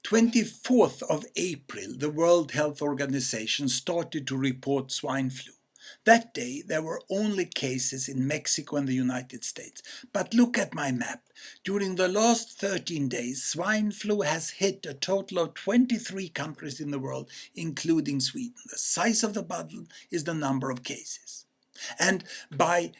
24th of April, the World Health Organization started to report swine flu. That day, there were only cases in Mexico and the United States. But look at my map. During the last 13 days, swine flu has hit a total of 23 countries in the world, including Sweden. The size of the bubble is the number of cases. And by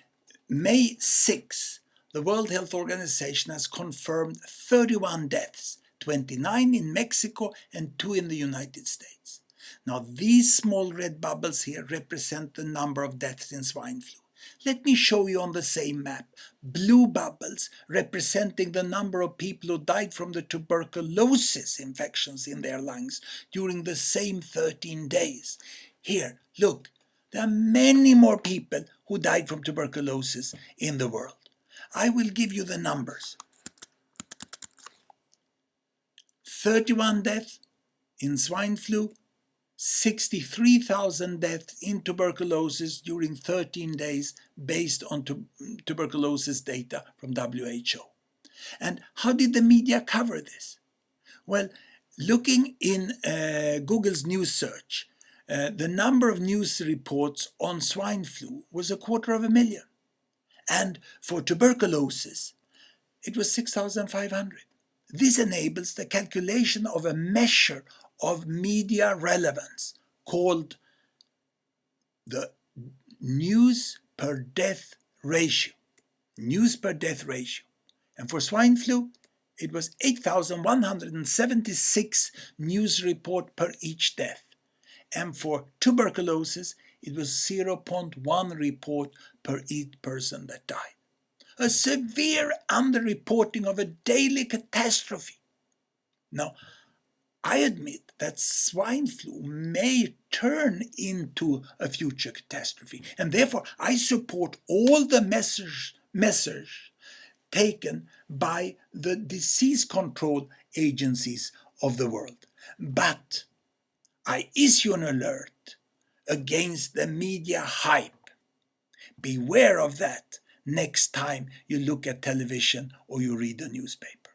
May 6, the World Health Organization has confirmed 31 deaths, 29 in Mexico and 2 in the United States. Now these small red bubbles here represent the number of deaths in swine flu. Let me show you on the same map blue bubbles representing the number of people who died from the tuberculosis infections in their lungs during the same 13 days. Here, look, there are many more people who died from tuberculosis in the world. I will give you the numbers. 31 deaths in swine flu, 63,000 deaths in tuberculosis during 13 days based on tuberculosis data from WHO. And how did the media cover this? Well, looking in Google's news search, the number of news reports on swine flu was 250,000. And for tuberculosis, it was 6,500. This enables the calculation of a measure of media relevance called the news per death ratio. News per death ratio. And for swine flu, it was 8,176 news report per each death. And for tuberculosis, it was 0.1 report per each person that died. A severe underreporting of a daily catastrophe. Now, I admit that swine flu may turn into a future catastrophe, and therefore I support all the measures taken by the disease control agencies of the world. But I issue an alert against the media hype. Beware of that next time you look at television or you read a newspaper.